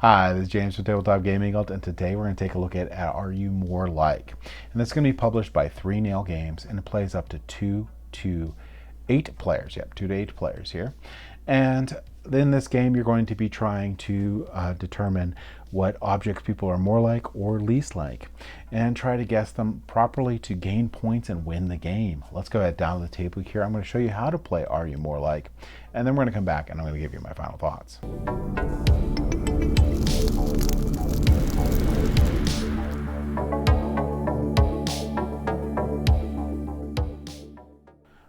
Hi, this is James from Tabletop Gaming Guild, and today we're going to take a look at Are You More Like? And this is going to be published by 3Nail Games, and it plays up to 2 to 8 players. Yep, 2 to 8 players here. And in this game, you're going to be trying to determine what objects people are more like or least like, and try to guess them properly to gain points and win the game. Let's go ahead down to the table here. I'm going to show you how to play Are You More Like, and then we're going to come back and I'm going to give you my final thoughts.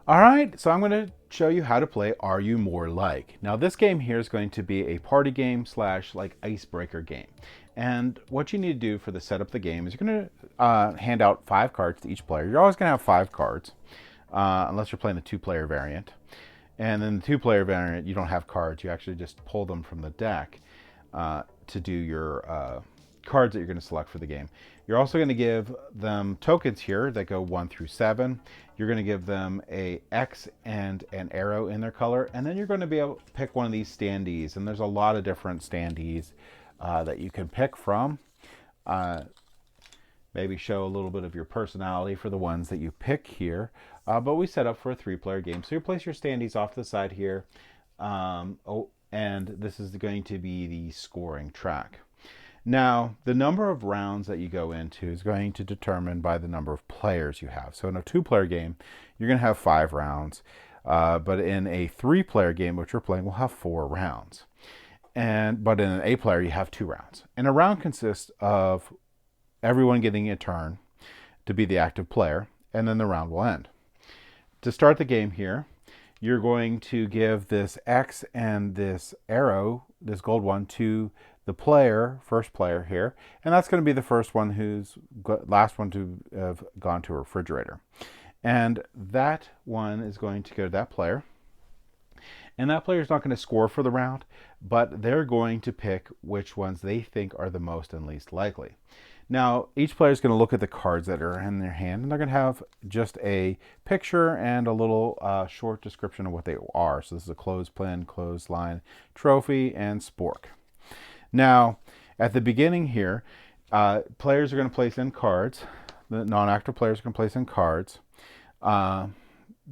All right, so I'm going to show you how to play Are You More Like. Now this game here is going to be a party game slash like icebreaker game. And what you need to do for the setup of the game is you're going to hand out 5 cards to each player. You're always going to have 5 cards, unless you're playing the 2-player variant. And then the 2-player variant, you don't have cards. You actually just pull them from the deck to do your cards that you're going to select for the game. You're also going to give them tokens here that go 1 through 7. You're going to give them a X and an arrow in their color, and then you're going to be able to pick one of these standees. And there's a lot of different standees that you can pick from. Maybe show a little bit of your personality for the ones that you pick here. But we set up for a 3-player game. So you place your standees off to the side here. And this is going to be the scoring track. Now, the number of rounds that you go into is going to determine by the number of players you have. So in a 2-player game, you're going to have 5 rounds. But in a 3-player game, which we're playing, we'll have 4 rounds. But in an 8-player, you have 2 rounds. And a round consists of everyone getting a turn to be the active player, and then the round will end. To start the game here, you're going to give this X and this arrow, this gold one, to the player, first player here, and that's going to be the first one last one to have gone to a refrigerator. And that one is going to go to that player. And that player is not going to score for the round, but they're going to pick which ones they think are the most and least likely. Now, each player is going to look at the cards that are in their hand, and they're going to have just a picture and a little short description of what they are. So this is a clothespin, clothesline, trophy, and spork. Now, at the beginning here, players are going to place in cards. The non-active players are going to place in cards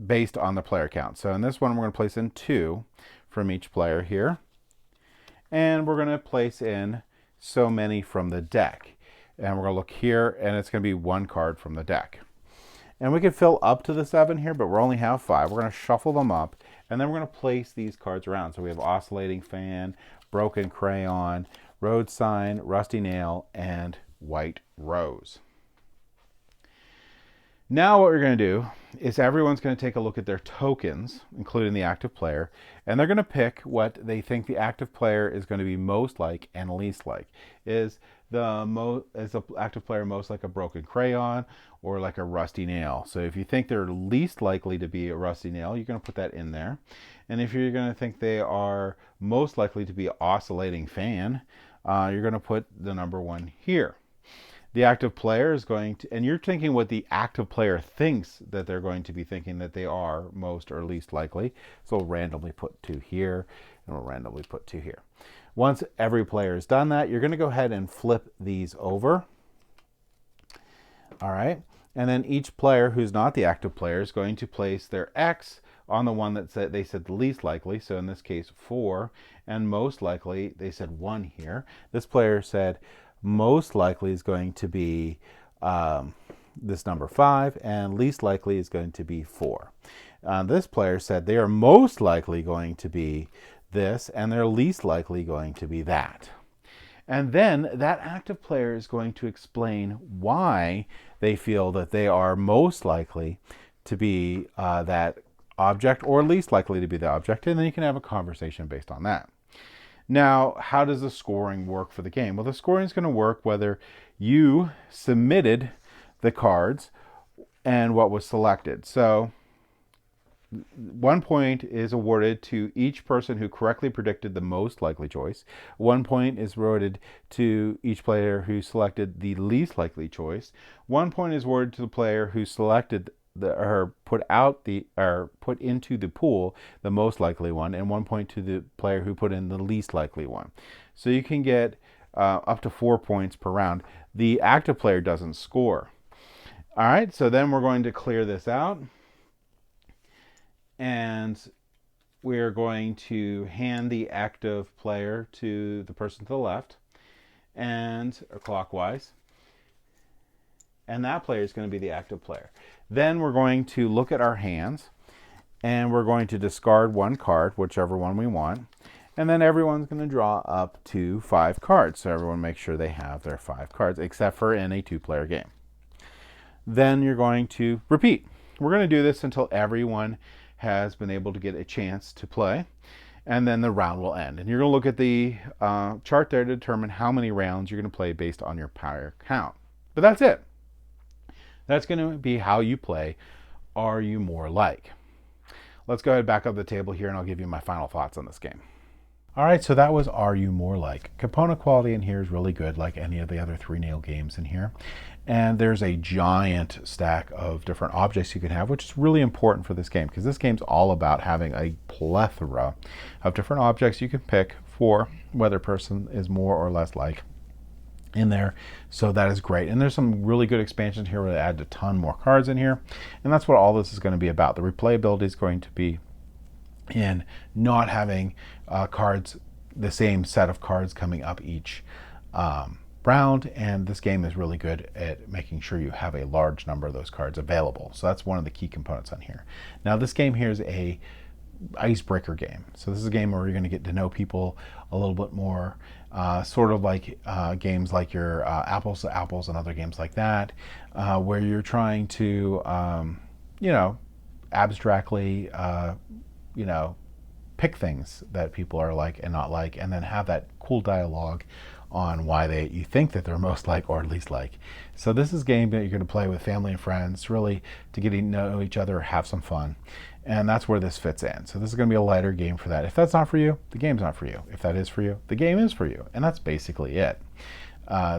based on the player count. So in this one, we're going to place in 2 from each player here. And we're going to place in so many from the deck. And we're going to look here, and it's going to be 1 card from the deck. And we can fill up to the 7 here, but we only have 5. We're going to shuffle them up, and then we're going to place these cards around. So we have oscillating fan, broken crayon, road sign, rusty nail, and white rose. Now what we're going to do is everyone's going to take a look at their tokens, including the active player, and they're going to pick what they think the active player is going to be most like and least like. Is the active player most like a broken crayon or like a rusty nail? So if you think they're least likely to be a rusty nail, you're going to put that in there. And if you're going to think they are most likely to be an oscillating fan, you're going to put the number 1 here. The active player is going to, and you're thinking what the active player thinks that they're going to be thinking that they are most or least likely. So we'll randomly put 2 here, and we'll randomly put 2 here. Once every player has done that, you're going to go ahead and flip these over. All right. And then each player who's not the active player is going to place their X on the one that they said the least likely. So in this case, 4, and most likely, they said 1 here. This player said most likely is going to be this number 5, and least likely is going to be 4. This player said they are most likely going to be this, and they're least likely going to be that. And then that active player is going to explain why they feel that they are most likely to be that object or least likely to be the object, and then you can have a conversation based on that. Now, how does the scoring work for the game? Well, the scoring is going to work whether you submitted the cards and what was selected. So 1 point is awarded to each person who correctly predicted the most likely choice. 1 point is awarded to each player who selected the least likely choice. 1 point is awarded to the player who selected put into the pool the most likely one, and 1 point to the player who put in the least likely one. So you can get up to 4 points per round. The active player doesn't score. All right, so then we're going to clear this out, and we're going to hand the active player to the person to the left, and clockwise, and that player is going to be the active player. Then we're going to look at our hands, and we're going to discard one card, whichever one we want, and then everyone's going to draw up to 5 cards. So everyone makes sure they have their 5 cards, except for in a 2-player game. Then you're going to repeat. We're going to do this until everyone has been able to get a chance to play, and then the round will end. And you're going to look at the chart there to determine how many rounds you're going to play based on your player count. But that's it. That's going to be how you play Are You More Like? Let's go ahead back up the table here, and I'll give you my final thoughts on this game. All right, so that was Are You More Like? Component quality in here is really good, like any of the other 3Nail games in here. And there's a giant stack of different objects you can have, which is really important for this game, because this game's all about having a plethora of different objects you can pick for whether a person is more or less like in there. So that is great. And there's some really good expansions here where they add a ton more cards in here. And that's what all this is going to be about. The replayability is going to be in not having cards, the same set of cards coming up each round, and this game is really good at making sure you have a large number of those cards available. So that's one of the key components on here. Now this game here is a icebreaker game. So this is a game where you're going to get to know people a little bit more, sort of like games like your Apples to Apples and other games like that, where you're trying to, abstractly, pick things that people are like and not like, and then have that cool dialogue on why you think that they're most like or least like. So this is a game that you're going to play with family and friends, really to get to know each other, have some fun. And that's where this fits in. So this is going to be a lighter game for that. If that's not for you, the game's not for you. If that is for you, the game is for you. And that's basically it.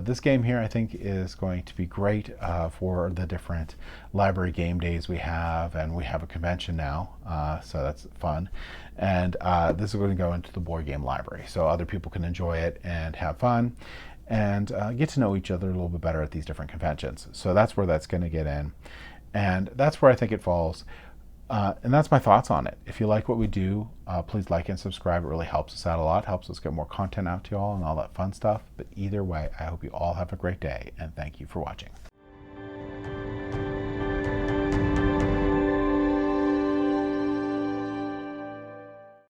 This game here, I think, is going to be great for the different library game days we have, and we have a convention now, so that's fun. And this is going to go into the board game library, so other people can enjoy it and have fun, and get to know each other a little bit better at these different conventions. So that's where that's going to get in, and that's where I think it falls. And that's my thoughts on it. If you like what we do, please like and subscribe. It really helps us out a lot, helps us get more content out to y'all and all that fun stuff. But either way, I hope you all have a great day, and thank you for watching.